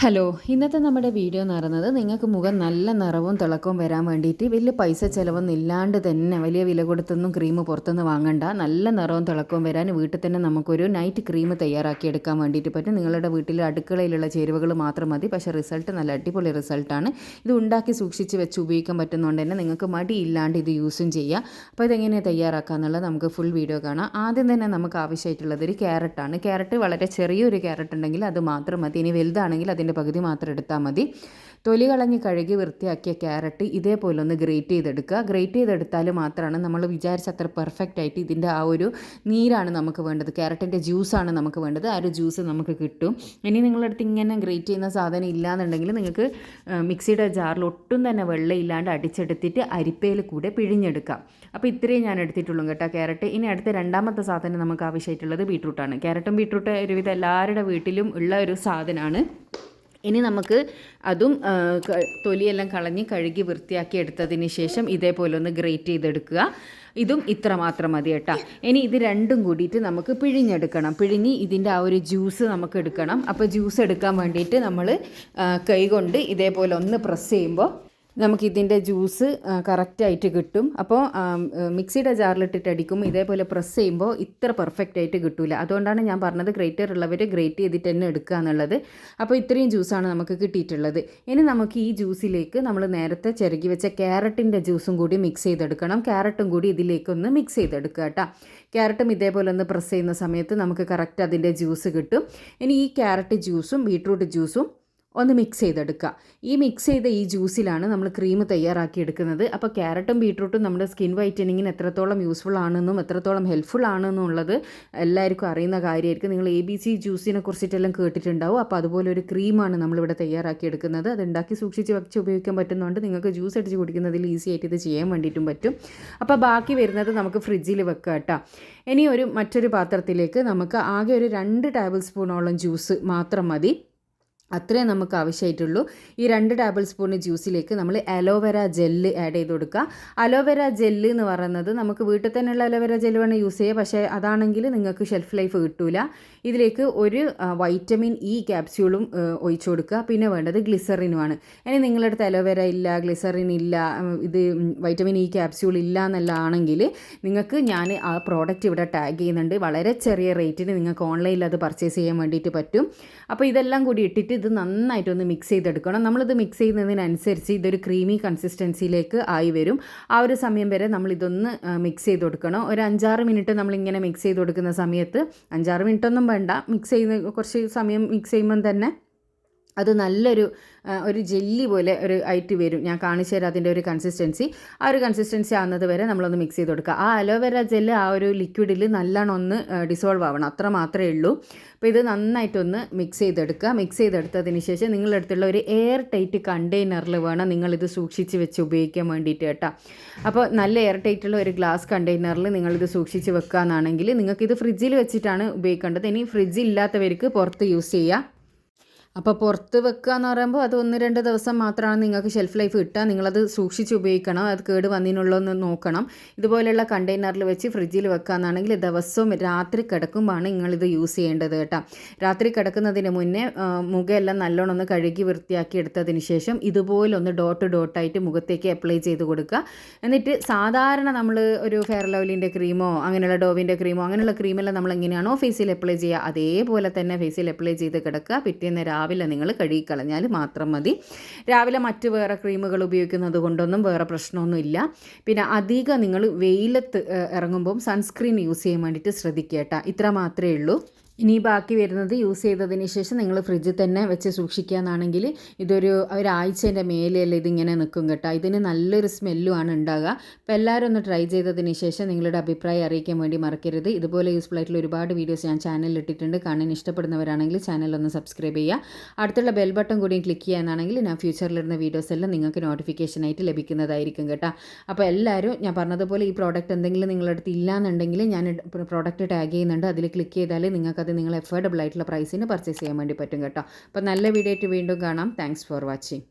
Hello, ഇന്നത്തെ നമ്മുടെ video എന്ന് പറയുന്നത് നിങ്ങൾക്ക് മുഖം നല്ല നിറവും തിളക്കവും വരാൻ വേണ്ടിയിട്ട് വലിയ പൈസ ചിലവൊന്നും ഇല്ലാണ്ട് തന്നെ വലിയ വില കൊടുത്തൊന്നും ക്രീം പുറത്തുനിന്ന് വാങ്ങണ്ട. നല്ല നിറവും തിളക്കവും വരാൻ വീട്ടിൽ തന്നെ നമുക്കൊരു നൈറ്റ് ക്രീം തയ്യാറാക്കി എടുക്കാൻ വേണ്ടിയിട്ട് പറ്റും. നിങ്ങളുടെ വീട്ടിൽ അടുക്കളയിലുള്ള ചേരുവകൾ മാത്രം മതി, പക്ഷേ റിസൾട്ട് നല്ല അടിപൊളി റിസൾട്ടാണ്. ഇത് ഉണ്ടാക്കി സൂക്ഷിച്ച് വെച്ച് ഉപയോഗിക്കാൻ പറ്റുന്നതുകൊണ്ട് തന്നെ നിങ്ങൾക്ക് മടിയില്ലാണ്ട് ഇത് യൂസും ചെയ്യാം. അപ്പോൾ ഇതെങ്ങനെയാണ് തയ്യാറാക്കുക എന്നുള്ളത് നമുക്ക് ഫുൾ വീഡിയോ കാണാം. ആദ്യം തന്നെ നമുക്ക് ആവശ്യമായിട്ടുള്ളത് ഒരു ക്യാരറ്റാണ്. ക്യാരറ്റ് വളരെ ചെറിയൊരു ക്യാരറ്റ് ഉണ്ടെങ്കിൽ അത് മാത്രം മതി. ഇനി വലുതാണെങ്കിൽ അതിൻ്റെ പകുതി മാത്രം എടുത്താൽ മതി. തൊലി കളഞ്ഞ് കഴുകി വൃത്തിയാക്കിയ ക്യാരറ്റ് ഇതേപോലെ ഒന്ന് ഗ്രേറ്റ് ചെയ്തെടുക്കുക. ഗ്രേറ്റ് ചെയ്തെടുത്താൽ മാത്രമാണ് നമ്മൾ വിചാരിച്ച അത്ര പെർഫെക്റ്റ് ആയിട്ട് ഇതിൻ്റെ ആ ഒരു നീരാണ് നമുക്ക് വേണ്ടത്, ക്യാരറ്റിൻ്റെ ജ്യൂസാണ് നമുക്ക് വേണ്ടത്. ആ ഒരു ജ്യൂസ് നമുക്ക് കിട്ടും. ഇനി നിങ്ങളുടെ അടുത്ത് ഇങ്ങനെ ഗ്രേറ്റ് ചെയ്യുന്ന സാധനം ഇല്ലയെന്നുണ്ടെങ്കിൽ നിങ്ങൾക്ക് മിക്സിയുടെ ജാറിൽ ഒട്ടും തന്നെ വെള്ളം ഇല്ലാണ്ട് അടിച്ചെടുത്തിട്ട് അരിപ്പയിൽ കൂടെ പിഴിഞ്ഞെടുക്കാം. അപ്പോൾ ഇത്രയും ഞാൻ എടുത്തിട്ടുള്ളൂ കേട്ടോ ക്യാരറ്റ്. ഇനി അടുത്ത രണ്ടാമത്തെ സാധനം നമുക്ക് ആവശ്യമായിട്ടുള്ളത് ബീട്രൂട്ടാണ്. ക്യാരറ്റും ബീട്രൂട്ട് ഒരുവിധം എല്ലാവരുടെ വീട്ടിലും ഉള്ള ഒരു സാധനമാണ്. ഇനി നമുക്ക് അതും തൊലിയെല്ലാം കളഞ്ഞ് കഴുകി വൃത്തിയാക്കി എടുത്തതിന് ശേഷം ഇതേപോലെ ഒന്ന് ഗ്രേറ്റ് ചെയ്തെടുക്കുക. ഇതും ഇത്ര മാത്രം മതി കേട്ടോ. ഇനി ഇത് രണ്ടും കൂടിയിട്ട് നമുക്ക് പിഴിഞ്ഞെടുക്കണം. പിഴിഞ്ഞ് ഇതിൻ്റെ ആ ഒരു ജ്യൂസ് നമുക്ക് എടുക്കണം. അപ്പോൾ ജ്യൂസ് എടുക്കാൻ വേണ്ടിയിട്ട് നമ്മൾ കൈ കൊണ്ട് ഇതേപോലെ ഒന്ന് പ്രസ് ചെയ്യുമ്പോൾ നമുക്കിതിൻ്റെ ജ്യൂസ് കറക്റ്റായിട്ട് കിട്ടും. അപ്പോൾ മിക്സിയുടെ ജാറിലിട്ടിട്ട് അടിക്കുമ്പോൾ ഇതേപോലെ പ്രസ് ചെയ്യുമ്പോൾ ഇത്ര പെർഫെക്റ്റ് ആയിട്ട് കിട്ടില്ല. അതുകൊണ്ടാണ് ഞാൻ പറഞ്ഞത് ഗ്രേറ്റർ ഉള്ളവർ ഗ്രേറ്റ് ചെയ്തിട്ട് തന്നെ എടുക്കുക എന്നുള്ളത്. അപ്പോൾ ഇത്രയും ജ്യൂസാണ് നമുക്ക് കിട്ടിയിട്ടുള്ളത്. ഇനി നമുക്ക് ഈ ജ്യൂസിലേക്ക് നമ്മൾ നേരത്തെ ചിരകി വെച്ച ക്യാരറ്റിൻ്റെ ജ്യൂസും കൂടി മിക്സ് ചെയ്തെടുക്കണം. ക്യാരറ്റും കൂടി ഇതിലേക്കൊന്ന് മിക്സ് ചെയ്തെടുക്കുക കേട്ടോ. ക്യാരറ്റും ഇതേപോലെ ഒന്ന് പ്രസ് ചെയ്യുന്ന സമയത്ത് നമുക്ക് കറക്റ്റ് അതിൻ്റെ ജ്യൂസ് കിട്ടും. ഇനി ഈ ക്യാരറ്റ് ജ്യൂസും ബീട്രൂട്ട് ജ്യൂസും ഒന്ന് മിക്സ് ചെയ്തെടുക്കുക. ഈ മിക്സ് ചെയ്ത ഈ ജ്യൂസിലാണ് നമ്മൾ ക്രീം തയ്യാറാക്കി എടുക്കുന്നത്. അപ്പോൾ ക്യാരറ്റും ബീട്രൂട്ടും നമ്മുടെ സ്കിൻ വൈറ്റനിങ്ങിന് എത്രത്തോളം യൂസ്ഫുൾ ആണെന്നും എത്രത്തോളം ഹെൽപ്ഫുൾ ആണെന്നുള്ളത് എല്ലാവർക്കും അറിയുന്ന കാര്യമായിരിക്കും. നിങ്ങൾ ABC ജ്യൂസിനെ കുറിച്ചിട്ടെല്ലാം കേട്ടിട്ടുണ്ടാവും. അപ്പോൾ അതുപോലെ ഒരു ക്രീമാണ് നമ്മളിവിടെ തയ്യാറാക്കി എടുക്കുന്നത്. അത് ഉണ്ടാക്കി സൂക്ഷിച്ച് വെച്ച് ഉപയോഗിക്കാൻ പറ്റുന്നതുകൊണ്ട് നിങ്ങൾക്ക് ജ്യൂസ് അടിച്ച് കുടിക്കുന്നതിൽ ഈസി ആയിട്ട് ഇത് ചെയ്യാൻ വേണ്ടിയിട്ടും പറ്റും. അപ്പോൾ ബാക്കി വരുന്നത് നമുക്ക് ഫ്രിഡ്ജിൽ വെക്കാം കേട്ടോ. ഇനി മറ്റൊരു പാത്രത്തിലേക്ക് നമുക്ക് ആകെ ഒരു 2 ടേബിൾ സ്പൂണോളം ജ്യൂസ് മാത്രം മതി. അത്രേ നമുക്ക് ആവശ്യമായിട്ടുള്ളൂ. ഈ 2 ടേബിൾ സ്പൂൺ ജ്യൂസിലേക്ക് നമ്മൾ അലോവേര ജെല്ല് ആഡ് ചെയ്ത് കൊടുക്കുക. അലോവേര ജെല്ല് എന്ന് പറയുന്നത് നമുക്ക് വീട്ടിൽ തന്നെയുള്ള അലോവേര ജെല്ല് വേണം യൂസ് ചെയ്യുക. പക്ഷേ അതാണെങ്കിൽ നിങ്ങൾക്ക് ഷെൽഫ് ലൈഫ് കിട്ടില്ല. ഇതിലേക്ക് ഒരു വൈറ്റമിൻ ഇ ക്യാപ്സ്യൂളും ഒഴിച്ചു കൊടുക്കുക. പിന്നെ വേണ്ടത് ഗ്ലിസറിനുമാണ്. ഇനി നിങ്ങളുടെ അടുത്ത് അലോവേര ഇല്ല, ഗ്ലിസറിൻ ഇല്ല, ഇത് വൈറ്റമിൻ ഇ ക്യാപ്സ്യൂൾ ഇല്ല എന്നുള്ളതാണെങ്കിൽ നിങ്ങൾക്ക് ഞാൻ ആ പ്രോഡക്റ്റ് ഇവിടെ ടാഗ് ചെയ്യുന്നുണ്ട്. വളരെ ചെറിയ റേറ്റിന് നിങ്ങൾക്ക് ഓൺലൈനിൽ അത് പർച്ചേസ് ചെയ്യാൻ വേണ്ടിയിട്ട് പറ്റും. അപ്പോൾ ഇതെല്ലാം കൂടി ഇട്ടിട്ട് ഇത് നന്നായിട്ടൊന്ന് മിക്സ് ചെയ്തെടുക്കണം. നമ്മളിത് മിക്സ് ചെയ്യുന്നതിനനുസരിച്ച് ഇതൊരു ക്രീമി കൺസിസ്റ്റൻസിയിലേക്ക് ആയി വരും. ആ ഒരു സമയം വരെ നമ്മളിതൊന്ന് മിക്സ് ചെയ്ത് കൊടുക്കണം. ഒരു 5-6 മിനിറ്റ് നമ്മളിങ്ങനെ മിക്സ് ചെയ്ത് കൊടുക്കുന്ന സമയത്ത്, 5-6 മിനിറ്റൊന്നും വേണ്ട, മിക്സ് ചെയ്യുന്ന കുറച്ച് സമയം മിക്സ് ചെയ്യുമ്പം തന്നെ അത് നല്ലൊരു ജെല്ലി പോലെ ആയിട്ട് വരും. ഞാൻ കാണിച്ചു തരാം അതിൻ്റെ ഒരു കൺസിസ്റ്റൻസി. ആ ഒരു കൺസിസ്റ്റൻസി ആകുന്നത് വരെ നമ്മളൊന്ന് മിക്സ് ചെയ്ത് കൊടുക്കുക. ആ അലോവേര ജെല്ല് ആ ഒരു ലിക്വിഡിൽ നല്ലോണം ഒന്ന് ഡിസോൾവ് ആവണം, അത്ര മാത്രമേ ഉള്ളൂ. അപ്പോൾ ഇത് നന്നായിട്ടൊന്ന് മിക്സ് ചെയ്തെടുക്കുക. മിക്സ് ചെയ്തെടുത്തതിന് ശേഷം നിങ്ങളുടെ അടുത്തുള്ള ഒരു എയർ ടൈറ്റ് കണ്ടെയ്നറിൽ വേണം നിങ്ങളിത് സൂക്ഷിച്ച് വെച്ച് ഉപയോഗിക്കാൻ വേണ്ടിയിട്ട് കേട്ടോ. അപ്പോൾ നല്ല എയർ ടൈറ്റുള്ള ഒരു ഗ്ലാസ് കണ്ടെയ്നറിൽ നിങ്ങളിത് സൂക്ഷിച്ച് വെക്കുക എന്നാണെങ്കിൽ നിങ്ങൾക്കിത് ഫ്രിഡ്ജിൽ വെച്ചിട്ടാണ് ഉപയോഗിക്കേണ്ടത്. ഇനി ഫ്രിഡ്ജ് ഇല്ലാത്തവർക്ക് പുറത്ത് യൂസ് ചെയ്യുക. അപ്പോൾ പുറത്ത് വെക്കുക എന്ന് പറയുമ്പോൾ അത് 1-2 ദിവസം മാത്രമാണ് നിങ്ങൾക്ക് ഷെൽഫ് ലൈഫ് കിട്ടുക. നിങ്ങളത് സൂക്ഷിച്ച് ഉപയോഗിക്കണം. അത് കേട് വന്നിനുള്ളതെന്ന് നോക്കണം. ഇതുപോലെയുള്ള കണ്ടെയ്നറിൽ വെച്ച് ഫ്രിഡ്ജിൽ വെക്കുക എന്നാണെങ്കിൽ ദിവസവും രാത്രി കിടക്കുമ്പോഴാണ് നിങ്ങളിത് യൂസ് ചെയ്യേണ്ടത് കേട്ടോ. രാത്രി കിടക്കുന്നതിന് മുന്നേ മുഖമെല്ലാം നല്ലോണം ഒന്ന് കഴുകി വൃത്തിയാക്കി എടുത്തതിന് ശേഷം ഇതുപോലെ ഒന്ന് ഡോട്ടായിട്ട് മുഖത്തേക്ക് അപ്ലൈ ചെയ്ത് കൊടുക്കുക. എന്നിട്ട് സാധാരണ നമ്മൾ ഒരു ഫെയർ ലവ്ലിൻ്റെ ക്രീമോ അങ്ങനെയുള്ള ഡോവിൻ്റെ ക്രീമോ അങ്ങനെയുള്ള ക്രീമെല്ലാം നമ്മൾ എങ്ങനെയാണോ ഫേസിൽ അപ്ലൈ ചെയ്യുക അതേപോലെ തന്നെ ഫേസിൽ അപ്ലൈ ചെയ്ത് കിടക്കുക. പിറ്റേന്ന് രാവിലെ നിങ്ങൾ കഴുകിക്കളഞ്ഞാൽ മാത്രം മതി. രാവിലെ മറ്റ് വേറെ ക്രീമുകൾ ഉപയോഗിക്കുന്നത് കൊണ്ടൊന്നും വേറെ പ്രശ്നമൊന്നുമില്ല. പിന്നെ അധികം നിങ്ങൾ വെയിലത്ത് ഇറങ്ങുമ്പം സൺസ്ക്രീൻ യൂസ് ചെയ്യാൻ വേണ്ടിയിട്ട് ശ്രദ്ധിക്കുക കേട്ടോ. ഇത്ര മാത്രമേ ഉള്ളൂ. ഇനി ബാക്കി വരുന്നത് യൂസ് ചെയ്തതിന് ശേഷം നിങ്ങൾ ഫ്രിഡ്ജിൽ തന്നെ വെച്ച് സൂക്ഷിക്കുക എന്നാണെങ്കിൽ ഒരാഴ്ചേൻ്റെ മേലെയല്ല ഇതിങ്ങനെ നിൽക്കും കേട്ടോ. ഇതിന് നല്ലൊരു സ്മെല്ലുമാണ് ഉണ്ടാകുക. അപ്പോൾ എല്ലാവരും ഒന്ന് ട്രൈ ചെയ്തതിന് ശേഷം നിങ്ങളുടെ അഭിപ്രായം അറിയിക്കാൻ വേണ്ടി മറക്കരുത്. ഇതുപോലെ യൂസ്ഫുൾ ആയിട്ടുള്ള ഒരുപാട് വീഡിയോസ് ഞാൻ ചാനലിൽ ഇട്ടിട്ടുണ്ട്. കാണാൻ ഇഷ്ടപ്പെടുന്നവരാണെങ്കിൽ ചാനലൊന്ന് സബ്സ്ക്രൈബ് ചെയ്യുക. അടുത്തുള്ള ബെൽ ബട്ടൺ കൂടി ക്ലിക്ക് ചെയ്യാനാണെങ്കിൽ ഞാൻ ഫ്യൂച്ചറിലിടുന്ന വീഡിയോസ് എല്ലാം നിങ്ങൾക്ക് നോട്ടിഫിക്കേഷനായിട്ട് ലഭിക്കുന്നതായിരിക്കും കേട്ടോ. അപ്പോൾ എല്ലാവരും ഞാൻ പറഞ്ഞതുപോലെ ഈ പ്രോഡക്റ്റ് എന്തെങ്കിലും നിങ്ങളുടെ അടുത്ത് ഇല്ലയെന്നുണ്ടെങ്കിൽ ഞാൻ പ്രോഡക്റ്റ് ടാഗ് ചെയ്യുന്നുണ്ട്. അതിൽ ക്ലിക്ക് ചെയ്താൽ നിങ്ങൾക്കത് നിങ്ങൾ അഫോർഡബിൾ ആയിട്ടുള്ള പ്രൈസിന് പർച്ചേസ് ചെയ്യാൻ വേണ്ടി പറ്റും കേട്ടോ. അപ്പോൾ നല്ല വീഡിയോ ആയിട്ട് വീണ്ടും കാണാം. Thanks for watching.